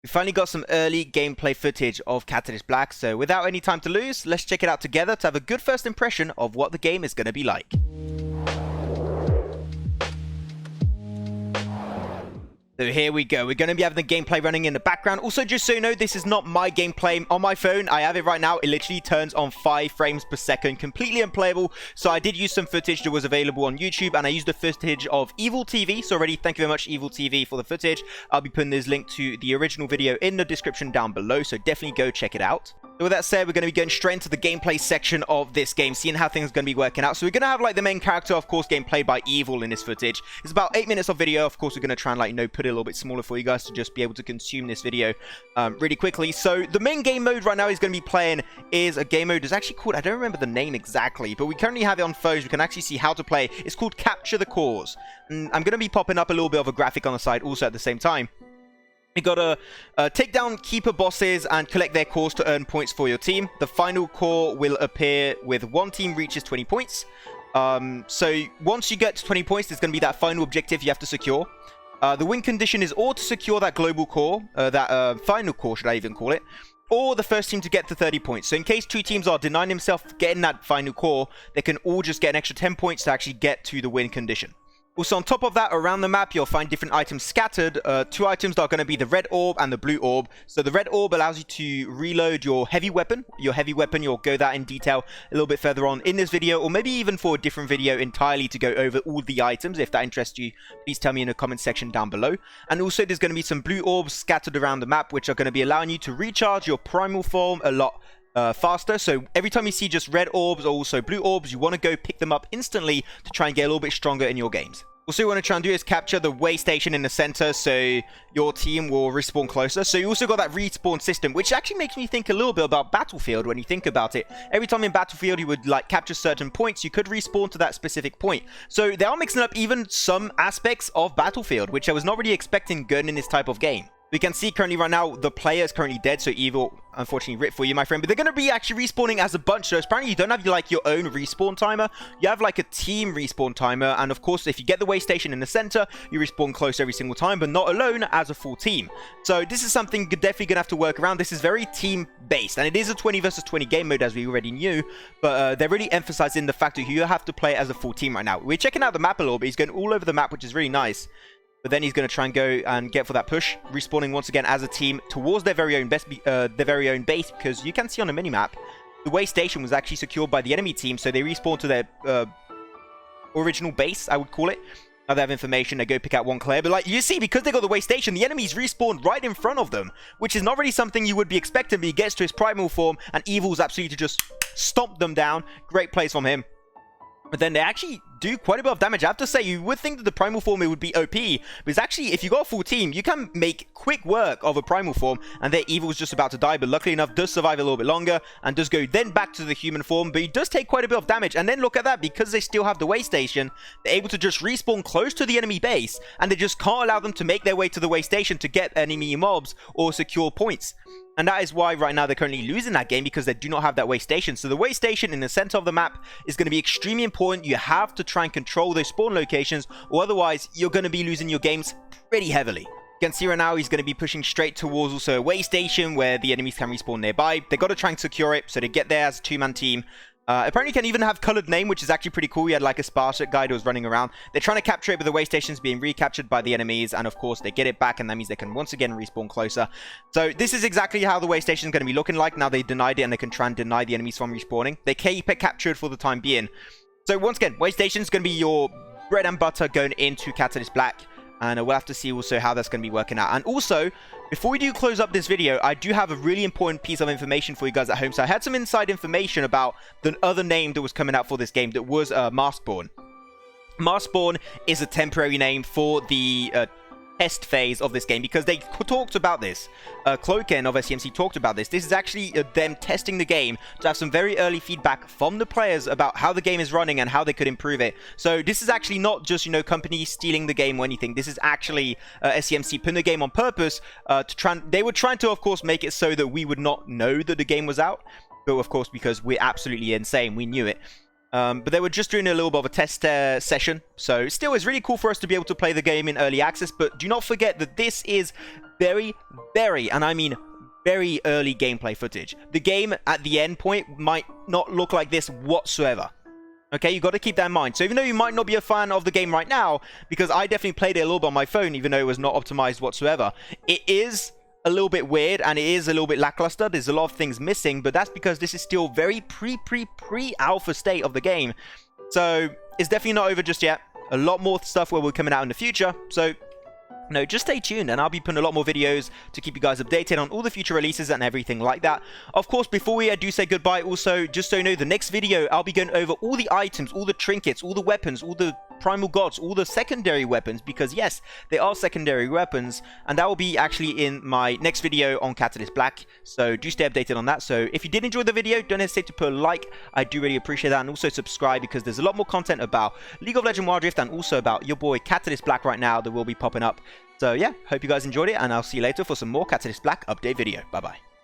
We finally got some early gameplay footage of Catalyst Black, so without any time to lose, let's check it out together to have a good first impression of what the game is going to be like. So here we go. We're going to be having the gameplay running in the background. Also, just so you know, this is not my gameplay on my phone. I have it right now. It literally turns on 5 frames per second. Completely unplayable. So I did use some footage that was available on YouTube, and I used the footage of Evil TV. So already, thank you very much, Evil TV, for the footage. I'll be putting this link to the original video in the description down below. So definitely go check it out. So with that said, we're going to be going straight into the gameplay section of this game, seeing how things are going to be working out. So we're going to have like the main character, of course, getting played by Evil in this footage. It's about 8 minutes of video. Of course, we're going to try and, like, put it a little bit smaller for you guys to just be able to consume this video really quickly. So the main game mode right now is going to be playing is a game mode. It's actually called, I don't remember the name exactly, but we currently have it on phones. We can actually see how to play. It's called Capture the Cause. And I'm going to be popping up a little bit of a graphic on the side also at the same time. You gotta take down keeper bosses and collect their cores to earn points for your team. The final core will appear with one team reaches 20 points. So once you get to 20 points, there's gonna be that final objective you have to secure. The win condition is or to secure that global core, that final core, should I even call it, or the first team to get to 30 points. So in case two teams are denying themselves getting that final core, they can all just get an extra 10 points to actually get to the win condition. Also, on top of that, around the map, you'll find different items scattered. 2 items that are going to be the red orb and the blue orb. So the red orb allows you to reload your heavy weapon. You'll go that in detail a little bit further on in this video, or maybe even for a different video entirely to go over all the items. If that interests you, please tell me in the comment section down below. And also, there's going to be some blue orbs scattered around the map, which are going to be allowing you to recharge your primal form a lot faster. So every time you see just red orbs or also blue orbs, you want to go pick them up instantly to try and get a little bit stronger in your games. Also, you want to try and do is capture the way station in the center, so your team will respawn closer. So you also got that respawn system, which actually makes me think a little bit about Battlefield when you think about it. Every time in Battlefield you would like capture certain points, you could respawn to that specific point. So they are mixing up even some aspects of Battlefield, which I was not really expecting going in this type of game. We can see currently right now the player is currently dead, so Evil, unfortunately, rip for you, my friend. But they're going to be actually respawning as a bunch. So apparently you don't have like your own respawn timer. You have like a team respawn timer. And of course, if you get the way station in the center, you respawn close every single time, but not alone as a full team. So this is something you're definitely going to have to work around. This is very team based, and it is a 20 versus 20 game mode, as we already knew. But they're really emphasizing the fact that you have to play as a full team right now. We're checking out the map a little bit. He's going all over the map, which is really nice. But then he's going to try and go and get for that push, respawning once again as a team towards their very own base, because you can see on the minimap, the way station was actually secured by the enemy team, so they respawn to their original base, I would call it. Now they have information, they go pick out one player, but like you see, because they got the way station, the enemies respawned right in front of them, which is not really something you would be expecting, but he gets to his primal form, and Evil's absolutely just stomp them down. Great plays from him. But then they actually do quite a bit of damage. I have to say, you would think that the primal form it would be OP, because actually, if you got a full team, you can make quick work of a primal form, and their Evil's just about to die, but luckily enough, does survive a little bit longer, and does go then back to the human form, but he does take quite a bit of damage. And then look at that, because they still have the way station, they're able to just respawn close to the enemy base, and they just can't allow them to make their way to the way station to get enemy mobs or secure points. And that is why right now they're currently losing that game, because they do not have that way station. So the way station in the center of the map is going to be extremely important. You have to try and control those spawn locations, or otherwise you're going to be losing your games pretty heavily. You can see right now he's going to be pushing straight towards also a way station where the enemies can respawn nearby. They got to try and secure it, so they get there as a 2-man team. Apparently you can even have colored name, which is actually pretty cool. We had like a Sparta guy that was running around. They're trying to capture it, but the way station's being recaptured by the enemies, and of course they get it back, and that means they can once again respawn closer. So this is exactly how the way station's going to be looking like. Now they denied it, and they can try and deny the enemies from respawning. They keep it captured for the time being. So once again, way station's going to be your bread and butter going into Catalyst Black. And we'll have to see also how that's going to be working out. And also, before we do close up this video, I do have a really important piece of information for you guys at home. So I had some inside information about the other name that was coming out for this game that was Maskborne. Maskborne is a temporary name for the test phase of this game, because they talked about this. Cloaken of SCMC talked about this. This is actually them testing the game to have some very early feedback from the players about how the game is running and how they could improve it. So this is actually not just, companies stealing the game or anything. This is actually SCMC putting the game on purpose they were trying to, of course, make it so that we would not know that the game was out. But of course, because we're absolutely insane, we knew it. But they were just doing a little bit of a test session. So still, it's really cool for us to be able to play the game in early access. But do not forget that this is very, very, and I mean very early gameplay footage. The game at the end point might not look like this whatsoever. Okay, you got to keep that in mind. So even though you might not be a fan of the game right now, because I definitely played it a little bit on my phone, even though it was not optimized whatsoever, it is a little bit weird and it is a little bit lackluster. There's a lot of things missing, but that's because this is still very pre-alpha state of the game. So it's definitely not over just yet. A lot more stuff will be coming out in the future. So no, just stay tuned and I'll be putting a lot more videos to keep you guys updated on all the future releases and everything like that. Of course, before we do say goodbye, also, just so you know, the next video, I'll be going over all the items, all the trinkets, all the weapons, all the primal gods, all the secondary weapons, because yes, they are secondary weapons, and that will be actually in my next video on Catalyst Black, so do stay updated on that. So if you did enjoy the video, don't hesitate to put a like. I do really appreciate that, and also subscribe, because there's a lot more content about League of Legends Wild Rift and also about your boy Catalyst Black right now that will be popping up. So yeah, hope you guys enjoyed it, and I'll see you later for some more Catalyst Black update video. Bye bye.